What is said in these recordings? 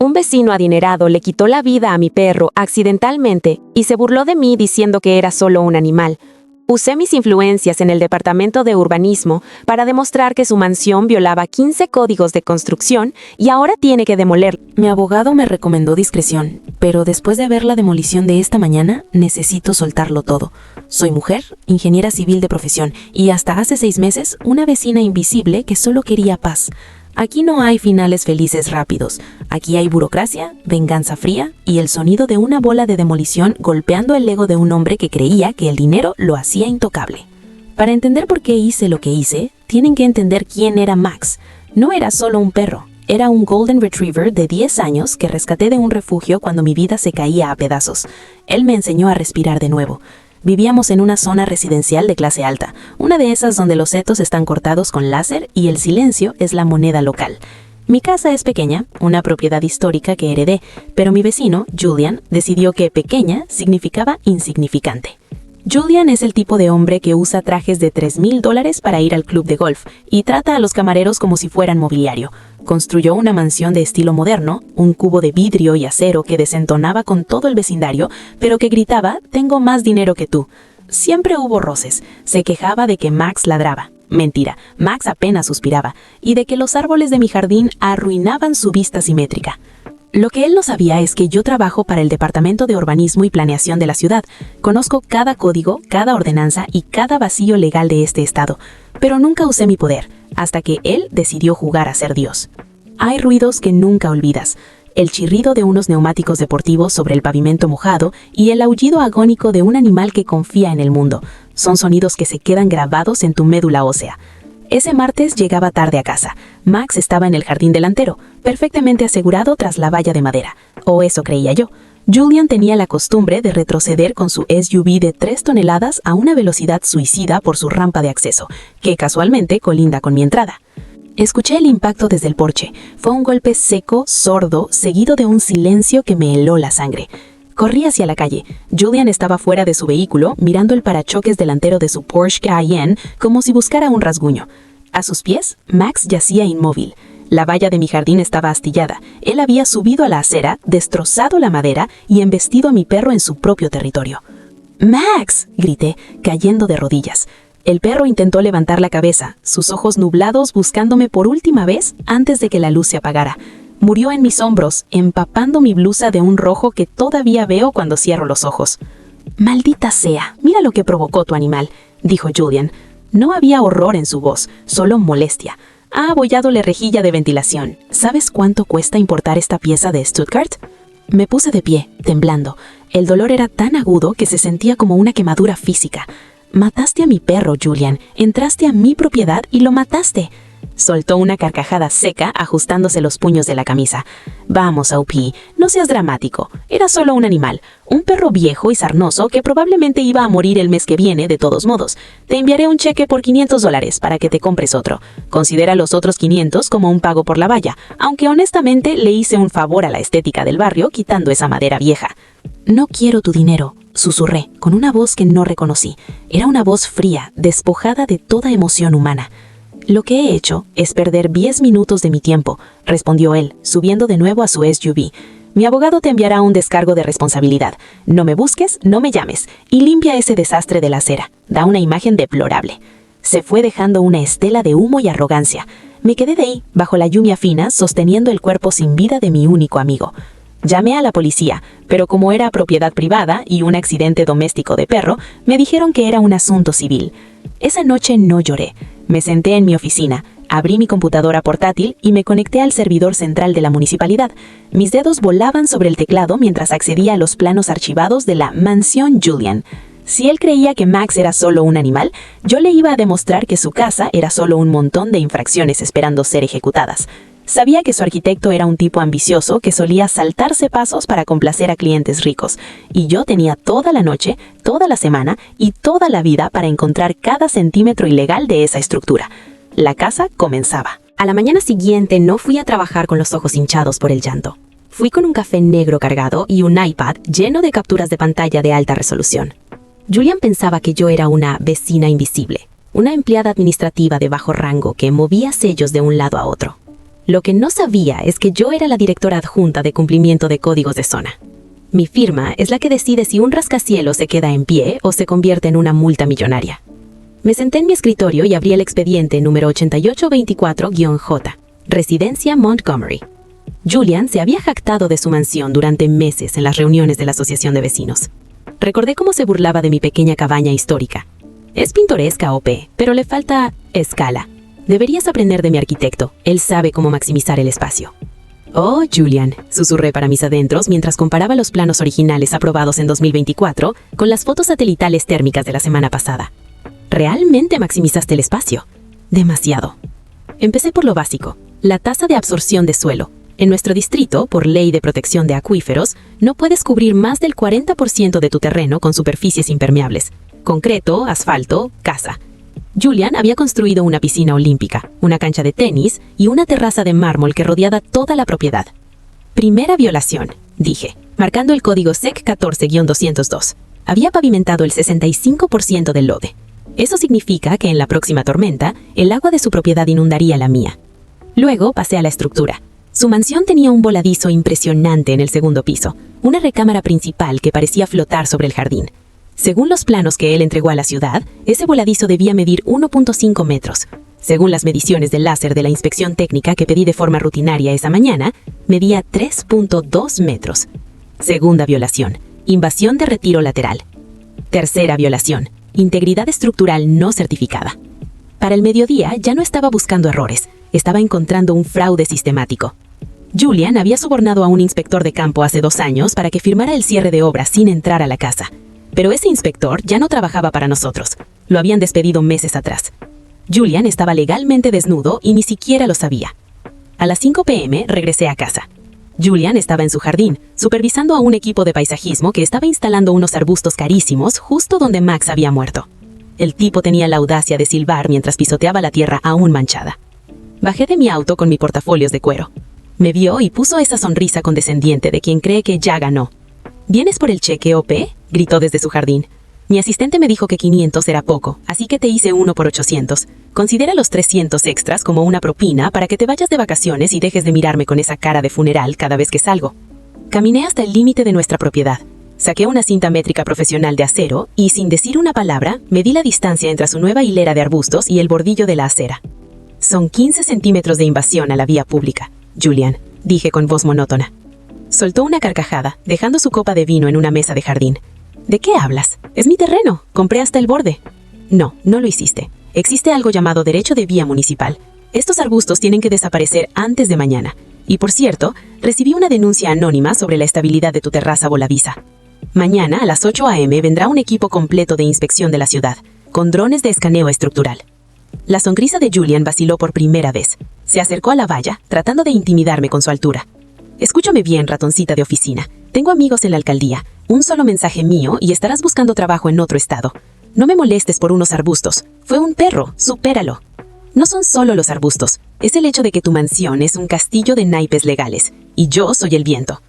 Un vecino adinerado le quitó la vida a mi perro accidentalmente y se burló de mí diciendo que era solo un animal. Usé mis influencias en el departamento de urbanismo para demostrar que su mansión violaba 15 códigos de construcción y ahora tiene que demoler. Mi abogado me recomendó discreción, pero después de ver la demolición de esta mañana, necesito soltarlo todo. Soy mujer, ingeniera civil de profesión, y hasta hace 6 meses, una vecina invisible que solo quería paz. Aquí no hay finales felices rápidos. Aquí hay burocracia, venganza fría y el sonido de una bola de demolición golpeando el ego de un hombre que creía que el dinero lo hacía intocable. Para entender por qué hice lo que hice, tienen que entender quién era Max. No era solo un perro, era un Golden Retriever de 10 años que rescaté de un refugio cuando mi vida se caía a pedazos. Él me enseñó a respirar de nuevo. Vivíamos en una zona residencial de clase alta, una de esas donde los setos están cortados con láser y el silencio es la moneda local. Mi casa es pequeña, una propiedad histórica que heredé, pero mi vecino, Julian, decidió que pequeña significaba insignificante. Julian es el tipo de hombre que usa trajes de $3,000 para ir al club de golf y trata a los camareros como si fueran mobiliario. Construyó una mansión de estilo moderno, un cubo de vidrio y acero que desentonaba con todo el vecindario, pero que gritaba, «Tengo más dinero que tú». Siempre hubo roces. Se quejaba de que Max ladraba. Mentira, Max apenas suspiraba. Y de que los árboles de mi jardín arruinaban su vista simétrica. Lo que él no sabía es que yo trabajo para el Departamento de Urbanismo y Planeación de la ciudad. Conozco cada código, cada ordenanza y cada vacío legal de este estado. Pero nunca usé mi poder, hasta que él decidió jugar a ser Dios. Hay ruidos que nunca olvidas. El chirrido de unos neumáticos deportivos sobre el pavimento mojado y el aullido agónico de un animal que confía en el mundo. Son sonidos que se quedan grabados en tu médula ósea. Ese martes llegaba tarde a casa. Max estaba en el jardín delantero, perfectamente asegurado tras la valla de madera. O eso creía yo. Julian tenía la costumbre de retroceder con su SUV de 3 toneladas a una velocidad suicida por su rampa de acceso, que casualmente colinda con mi entrada. Escuché el impacto desde el porche. Fue un golpe seco, sordo, seguido de un silencio que me heló la sangre. Corrí hacia la calle. Julian estaba fuera de su vehículo, mirando el parachoques delantero de su Porsche Cayenne como si buscara un rasguño. A sus pies, Max yacía inmóvil. La valla de mi jardín estaba astillada. Él había subido a la acera, destrozado la madera y embestido a mi perro en su propio territorio. «¡Max!», grité, cayendo de rodillas. El perro intentó levantar la cabeza, sus ojos nublados buscándome por última vez antes de que la luz se apagara. Murió en mis hombros, empapando mi blusa de un rojo que todavía veo cuando cierro los ojos. «Maldita sea, mira lo que provocó tu animal», dijo Julian. No había horror en su voz, solo molestia. Ha abollado la rejilla de ventilación. ¿Sabes cuánto cuesta importar esta pieza de Stuttgart? Me puse de pie, temblando. El dolor era tan agudo que se sentía como una quemadura física. «Mataste a mi perro, Julian. Entraste a mi propiedad y lo mataste». Soltó una carcajada seca ajustándose los puños de la camisa. «Vamos, Aupi, no seas dramático. Era solo un animal, un perro viejo y sarnoso que probablemente iba a morir el mes que viene de todos modos. Te enviaré un cheque por $500 para que te compres otro. Considera los otros 500 como un pago por la valla, aunque honestamente le hice un favor a la estética del barrio quitando esa madera vieja». «No quiero tu dinero», susurré, con una voz que no reconocí. Era una voz fría, despojada de toda emoción humana. «Lo que he hecho es perder 10 minutos de mi tiempo», respondió él, subiendo de nuevo a su SUV. «Mi abogado te enviará un descargo de responsabilidad. No me busques, no me llames, y limpia ese desastre de la acera. Da una imagen deplorable». Se fue dejando una estela de humo y arrogancia. Me quedé de ahí, bajo la lluvia fina, sosteniendo el cuerpo sin vida de mi único amigo. Llamé a la policía, pero como era propiedad privada y un accidente doméstico de perro, me dijeron que era un asunto civil. Esa noche no lloré. Me senté en mi oficina, abrí mi computadora portátil y me conecté al servidor central de la municipalidad. Mis dedos volaban sobre el teclado mientras accedía a los planos archivados de la mansión Julian. Si él creía que Max era solo un animal, yo le iba a demostrar que su casa era solo un montón de infracciones esperando ser ejecutadas. Sabía que su arquitecto era un tipo ambicioso que solía saltarse pasos para complacer a clientes ricos, y yo tenía toda la noche, toda la semana y toda la vida para encontrar cada centímetro ilegal de esa estructura. La casa comenzaba. A la mañana siguiente no fui a trabajar con los ojos hinchados por el llanto. Fui con un café negro cargado y un iPad lleno de capturas de pantalla de alta resolución. Julian pensaba que yo era una vecina invisible, una empleada administrativa de bajo rango que movía sellos de un lado a otro. Lo que no sabía es que yo era la directora adjunta de cumplimiento de códigos de zona. Mi firma es la que decide si un rascacielos se queda en pie o se convierte en una multa millonaria. Me senté en mi escritorio y abrí el expediente número 8824-J, Residencia Montgomery. Julian se había jactado de su mansión durante meses en las reuniones de la asociación de vecinos. Recordé cómo se burlaba de mi pequeña cabaña histórica. Es pintoresca, OP, pero le falta escala. Deberías aprender de mi arquitecto. Él sabe cómo maximizar el espacio. Oh, Julian, susurré para mis adentros mientras comparaba los planos originales aprobados en 2024 con las fotos satelitales térmicas de la semana pasada. ¿Realmente maximizaste el espacio? Demasiado. Empecé por lo básico, la tasa de absorción de suelo. En nuestro distrito, por ley de protección de acuíferos, no puedes cubrir más del 40% de tu terreno con superficies impermeables. Concreto, asfalto, casa. Julian había construido una piscina olímpica, una cancha de tenis y una terraza de mármol que rodeaba toda la propiedad. Primera violación, dije, marcando el código SEC 14-202. Había pavimentado el 65% del lote. Eso significa que en la próxima tormenta, el agua de su propiedad inundaría la mía. Luego pasé a la estructura. Su mansión tenía un voladizo impresionante en el segundo piso, una recámara principal que parecía flotar sobre el jardín. Según los planos que él entregó a la ciudad, ese voladizo debía medir 1.5 metros. Según las mediciones del láser de la inspección técnica que pedí de forma rutinaria esa mañana, medía 3.2 metros. Segunda violación, invasión de retiro lateral. Tercera violación, integridad estructural no certificada. Para el mediodía ya no estaba buscando errores, estaba encontrando un fraude sistemático. Julian había sobornado a un inspector de campo hace 2 años para que firmara el cierre de obra sin entrar a la casa. Pero ese inspector ya no trabajaba para nosotros. Lo habían despedido meses atrás. Julian estaba legalmente desnudo y ni siquiera lo sabía. A las 5 p.m. regresé a casa. Julian estaba en su jardín, supervisando a un equipo de paisajismo que estaba instalando unos arbustos carísimos justo donde Max había muerto. El tipo tenía la audacia de silbar mientras pisoteaba la tierra aún manchada. Bajé de mi auto con mi portafolios de cuero. Me vio y puso esa sonrisa condescendiente de quien cree que ya ganó. ¿Vienes por el cheque, OP? Gritó desde su jardín. Mi asistente me dijo que 500 era poco, así que te hice uno por 800. Considera los 300 extras como una propina para que te vayas de vacaciones y dejes de mirarme con esa cara de funeral cada vez que salgo. Caminé hasta el límite de nuestra propiedad. Saqué una cinta métrica profesional de acero y, sin decir una palabra, medí la distancia entre su nueva hilera de arbustos y el bordillo de la acera. Son 15 centímetros de invasión a la vía pública, Julian, dije con voz monótona. Soltó una carcajada, dejando su copa de vino en una mesa de jardín. ¿De qué hablas? Es mi terreno. Compré hasta el borde. No, no lo hiciste. Existe algo llamado derecho de vía municipal. Estos arbustos tienen que desaparecer antes de mañana. Y por cierto, recibí una denuncia anónima sobre la estabilidad de tu terraza voladiza. Mañana a las 8 a.m. vendrá un equipo completo de inspección de la ciudad, con drones de escaneo estructural. La sonrisa de Julian vaciló por primera vez. Se acercó a la valla, tratando de intimidarme con su altura. Escúchame bien, ratoncita de oficina. Tengo amigos en la alcaldía. Un solo mensaje mío y estarás buscando trabajo en otro estado. No me molestes por unos arbustos. Fue un perro, supéralo. No son solo los arbustos. Es el hecho de que tu mansión es un castillo de naipes legales. Y yo soy el viento.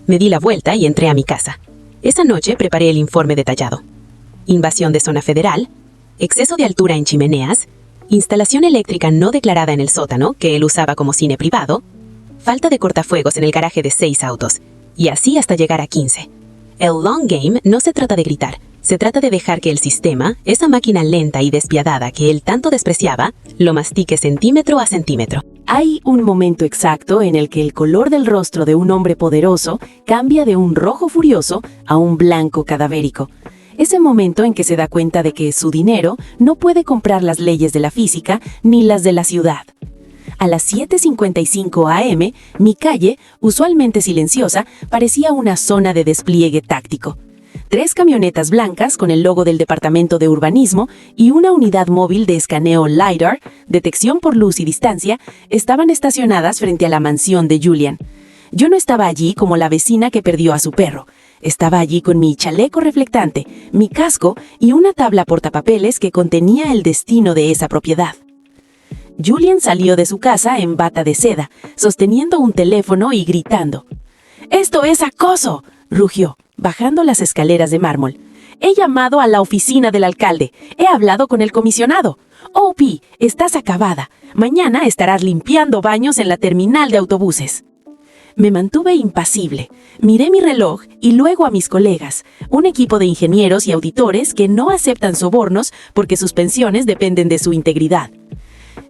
Me di la vuelta y entré a mi casa. Esa noche preparé el informe detallado. Invasión de zona federal, exceso de altura en chimeneas, instalación eléctrica no declarada en el sótano, que él usaba como cine privado, falta de cortafuegos en el garaje de 6 autos, y así hasta llegar a 15. El long game no se trata de gritar, se trata de dejar que el sistema, esa máquina lenta y despiadada que él tanto despreciaba, lo mastique centímetro a centímetro. Hay un momento exacto en el que el color del rostro de un hombre poderoso cambia de un rojo furioso a un blanco cadavérico. Ese momento en que se da cuenta de que su dinero no puede comprar las leyes de la física ni las de la ciudad. A las 7:55 a.m., mi calle, usualmente silenciosa, parecía una zona de despliegue táctico. 3 camionetas blancas con el logo del Departamento de Urbanismo y una unidad móvil de escaneo LiDAR, detección por luz y distancia, estaban estacionadas frente a la mansión de Julian. Yo no estaba allí como la vecina que perdió a su perro. Estaba allí con mi chaleco reflectante, mi casco y una tabla portapapeles que contenía el destino de esa propiedad. Julian salió de su casa en bata de seda, sosteniendo un teléfono y gritando. «¡Esto es acoso!», rugió, bajando las escaleras de mármol. «He llamado a la oficina del alcalde. He hablado con el comisionado. «Oh, Pi, estás acabada. Mañana estarás limpiando baños en la terminal de autobuses». Me mantuve impasible. Miré mi reloj y luego a mis colegas, un equipo de ingenieros y auditores que no aceptan sobornos porque sus pensiones dependen de su integridad.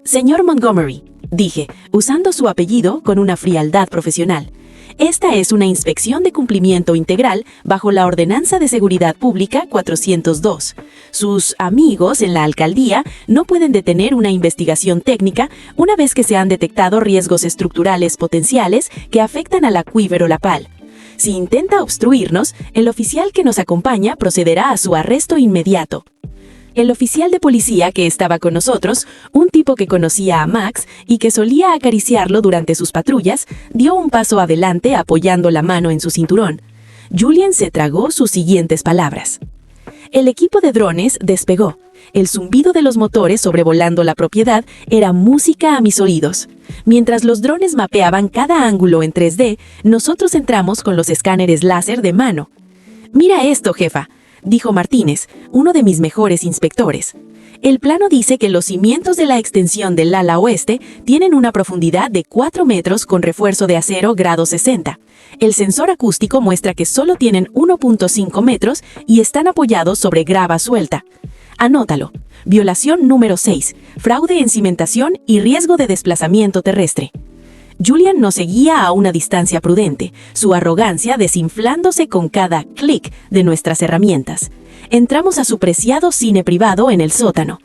«Señor Montgomery», dije, usando su apellido con una frialdad profesional, «esta es una inspección de cumplimiento integral bajo la Ordenanza de Seguridad Pública 402. Sus amigos en la alcaldía no pueden detener una investigación técnica una vez que se han detectado riesgos estructurales potenciales que afectan al acuífero Lapal. Si intenta obstruirnos, el oficial que nos acompaña procederá a su arresto inmediato». El oficial de policía que estaba con nosotros, un tipo que conocía a Max y que solía acariciarlo durante sus patrullas, dio un paso adelante apoyando la mano en su cinturón. Julian se tragó sus siguientes palabras. El equipo de drones despegó. El zumbido de los motores sobrevolando la propiedad era música a mis oídos. Mientras los drones mapeaban cada ángulo en 3D, nosotros entramos con los escáneres láser de mano. «Mira esto, jefa», dijo Martínez, uno de mis mejores inspectores. «El plano dice que los cimientos de la extensión del ala oeste tienen una profundidad de 4 metros con refuerzo de acero grado 60. El sensor acústico muestra que solo tienen 1.5 metros y están apoyados sobre grava suelta. Anótalo. Violación número 6. Fraude en cimentación y riesgo de desplazamiento terrestre». Julian nos seguía a una distancia prudente, su arrogancia desinflándose con cada clic de nuestras herramientas. Entramos a su preciado cine privado en el sótano.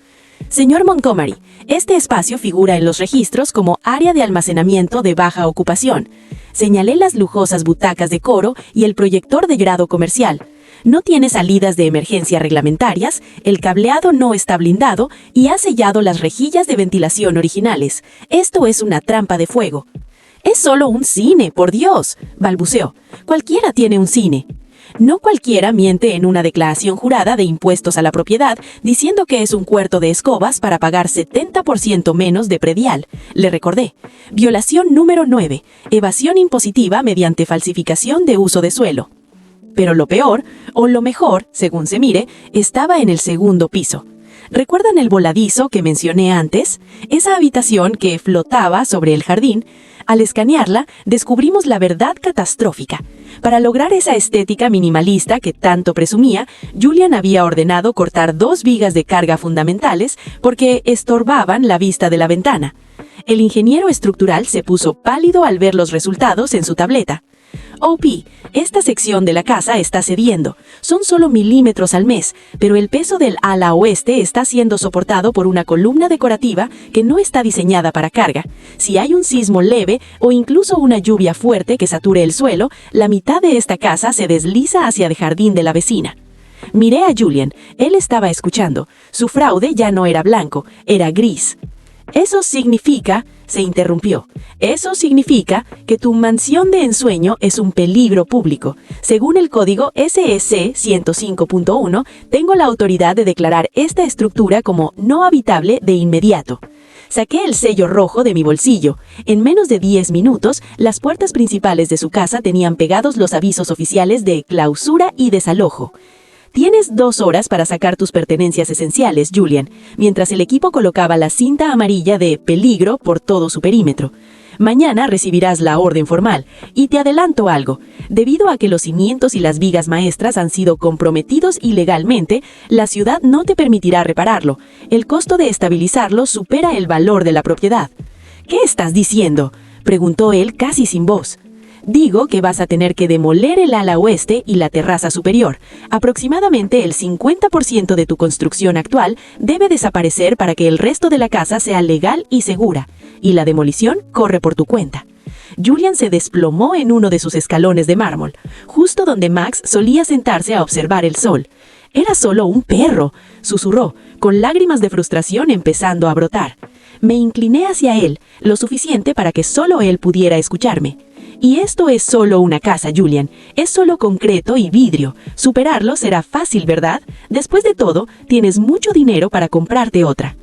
«Señor Montgomery, este espacio figura en los registros como área de almacenamiento de baja ocupación». Señalé las lujosas butacas de coro y el proyector de grado comercial. «No tiene salidas de emergencia reglamentarias, el cableado no está blindado y ha sellado las rejillas de ventilación originales. Esto es una trampa de fuego». «Es solo un cine, por Dios», balbuceó. «Cualquiera tiene un cine». «No cualquiera miente en una declaración jurada de impuestos a la propiedad diciendo que es un cuarto de escobas para pagar 70% menos de predial», le recordé. «Violación número 9. Evasión impositiva mediante falsificación de uso de suelo». Pero lo peor, o lo mejor, según se mire, estaba en el segundo piso. ¿Recuerdan el voladizo que mencioné antes? Esa habitación que flotaba sobre el jardín. Al escanearla, descubrimos la verdad catastrófica. Para lograr esa estética minimalista que tanto presumía, Julian había ordenado cortar 2 vigas de carga fundamentales porque estorbaban la vista de la ventana. El ingeniero estructural se puso pálido al ver los resultados en su tableta. «Oh, Pi, esta sección de la casa está cediendo. Son solo milímetros al mes, pero el peso del ala oeste está siendo soportado por una columna decorativa que no está diseñada para carga. Si hay un sismo leve o incluso una lluvia fuerte que sature el suelo, la mitad de esta casa se desliza hacia el jardín de la vecina». Miré a Julian. Él estaba escuchando. Su fraude ya no era blanco, era gris. «Eso significa», se interrumpió, «eso significa que tu mansión de ensueño es un peligro público. Según el código SEC 105.1, tengo la autoridad de declarar esta estructura como no habitable de inmediato». Saqué el sello rojo de mi bolsillo. En menos de 10 minutos, las puertas principales de su casa tenían pegados los avisos oficiales de clausura y desalojo. «Tienes 2 horas para sacar tus pertenencias esenciales, Julian», mientras el equipo colocaba la cinta amarilla de peligro por todo su perímetro. «Mañana recibirás la orden formal. Y te adelanto algo. Debido a que los cimientos y las vigas maestras han sido comprometidos ilegalmente, la ciudad no te permitirá repararlo. El costo de estabilizarlo supera el valor de la propiedad». «¿Qué estás diciendo?», preguntó él casi sin voz. «Digo que vas a tener que demoler el ala oeste y la terraza superior. Aproximadamente el 50% de tu construcción actual debe desaparecer para que el resto de la casa sea legal y segura. Y la demolición corre por tu cuenta». Julian se desplomó en uno de sus escalones de mármol, justo donde Max solía sentarse a observar el sol. «Era solo un perro», susurró, con lágrimas de frustración empezando a brotar. Me incliné hacia él, lo suficiente para que solo él pudiera escucharme. «Y esto es solo una casa, Julian. Es solo concreto y vidrio. Superarlo será fácil, ¿verdad? Después de todo, tienes mucho dinero para comprarte otra».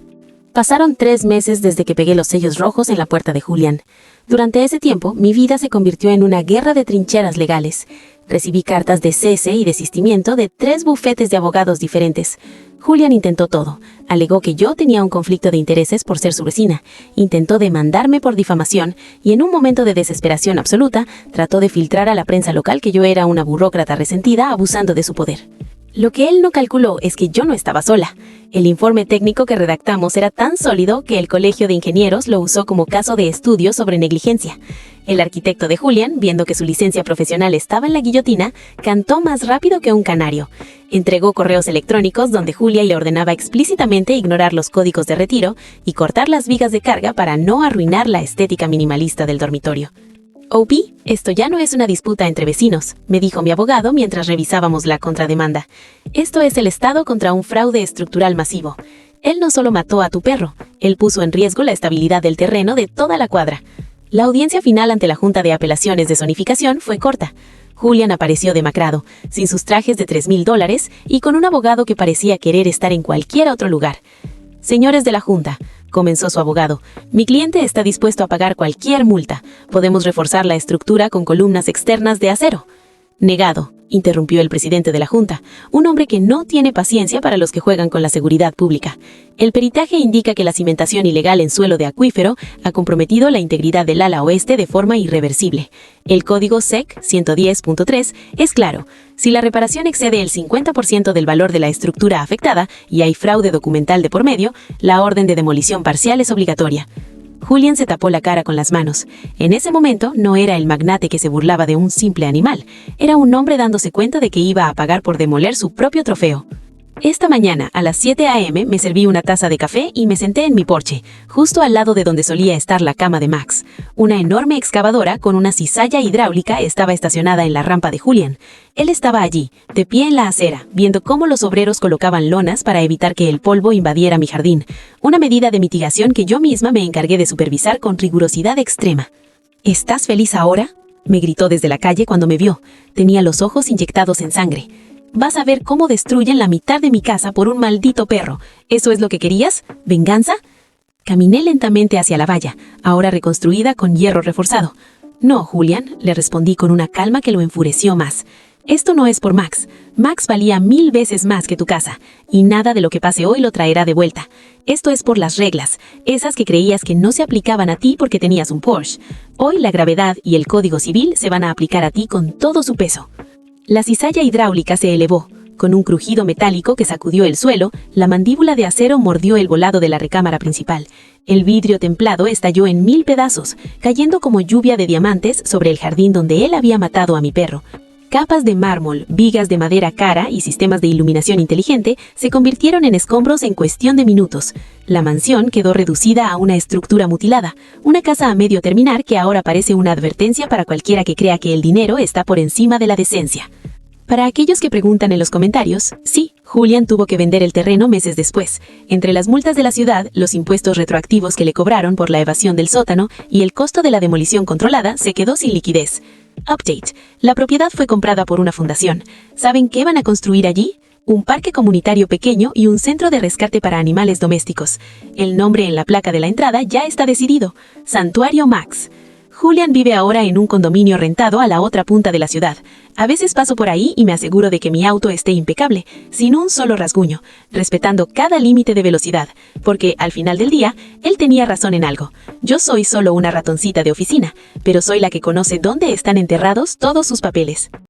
Pasaron 3 meses desde que pegué los sellos rojos en la puerta de Julian. Durante ese tiempo, mi vida se convirtió en una guerra de trincheras legales. Recibí cartas de cese y desistimiento de 3 bufetes de abogados diferentes. Julian intentó todo. Alegó que yo tenía un conflicto de intereses por ser su vecina. Intentó demandarme por difamación y en un momento de desesperación absoluta trató de filtrar a la prensa local que yo era una burócrata resentida abusando de su poder. Lo que él no calculó es que yo no estaba sola. El informe técnico que redactamos era tan sólido que el Colegio de Ingenieros lo usó como caso de estudio sobre negligencia. El arquitecto de Julian, viendo que su licencia profesional estaba en la guillotina, cantó más rápido que un canario. Entregó correos electrónicos donde Julia le ordenaba explícitamente ignorar los códigos de retiro y cortar las vigas de carga para no arruinar la estética minimalista del dormitorio. OP, esto ya no es una disputa entre vecinos, me dijo mi abogado mientras revisábamos la contrademanda. Esto es el Estado contra un fraude estructural masivo. Él no solo mató a tu perro, él puso en riesgo la estabilidad del terreno de toda la cuadra. La audiencia final ante la Junta de Apelaciones de Zonificación fue corta. Julian apareció demacrado, sin sus trajes de $3,000 y con un abogado que parecía querer estar en cualquier otro lugar. Señores de la Junta, comenzó su abogado, mi cliente está dispuesto a pagar cualquier multa. Podemos reforzar la estructura con columnas externas de acero. Negado, interrumpió el presidente de la Junta, un hombre que no tiene paciencia para los que juegan con la seguridad pública. El peritaje indica que la cimentación ilegal en suelo de acuífero ha comprometido la integridad del ala oeste de forma irreversible. El código SEC 110.3 es claro. Si la reparación excede el 50% del valor de la estructura afectada y hay fraude documental de por medio, la orden de demolición parcial es obligatoria. Julian se tapó la cara con las manos. En ese momento no era el magnate que se burlaba de un simple animal. Era un hombre dándose cuenta de que iba a pagar por demoler su propio trofeo. Esta mañana, a las 7 a.m., me serví una taza de café y me senté en mi porche, justo al lado de donde solía estar la cama de Max. Una enorme excavadora con una cizalla hidráulica estaba estacionada en la rampa de Julian. Él estaba allí, de pie en la acera, viendo cómo los obreros colocaban lonas para evitar que el polvo invadiera mi jardín. Una medida de mitigación que yo misma me encargué de supervisar con rigurosidad extrema. ¿Estás feliz ahora?, me gritó desde la calle cuando me vio. Tenía los ojos inyectados en sangre. Vas a ver cómo destruyen la mitad de mi casa por un maldito perro. ¿Eso es lo que querías? ¿Venganza? Caminé lentamente hacia la valla, ahora reconstruida con hierro reforzado. No, Julian, le respondí con una calma que lo enfureció más. Esto no es por Max. Max valía 1000 veces más que tu casa, y nada de lo que pase hoy lo traerá de vuelta. Esto es por las reglas, esas que creías que no se aplicaban a ti porque tenías un Porsche. Hoy la gravedad y el Código Civil se van a aplicar a ti con todo su peso. La cizalla hidráulica se elevó. Con un crujido metálico que sacudió el suelo, la mandíbula de acero mordió el volado de la recámara principal. El vidrio templado estalló en 1000 pedazos, cayendo como lluvia de diamantes sobre el jardín donde él había matado a mi perro. Capas de mármol, vigas de madera cara y sistemas de iluminación inteligente se convirtieron en escombros en cuestión de minutos. La mansión quedó reducida a una estructura mutilada, una casa a medio terminar que ahora parece una advertencia para cualquiera que crea que el dinero está por encima de la decencia. Para aquellos que preguntan en los comentarios, sí, Julian tuvo que vender el terreno meses después. Entre las multas de la ciudad, los impuestos retroactivos que le cobraron por la evasión del sótano y el costo de la demolición controlada, se quedó sin liquidez. Update. La propiedad fue comprada por una fundación. ¿Saben qué van a construir allí? Un parque comunitario pequeño y un centro de rescate para animales domésticos. El nombre en la placa de la entrada ya está decidido. Santuario Max. Julian vive ahora en un condominio rentado a la otra punta de la ciudad. A veces paso por ahí y me aseguro de que mi auto esté impecable, sin un solo rasguño, respetando cada límite de velocidad, porque al final del día, él tenía razón en algo. Yo soy solo una ratoncita de oficina, pero soy la que conoce dónde están enterrados todos sus papeles.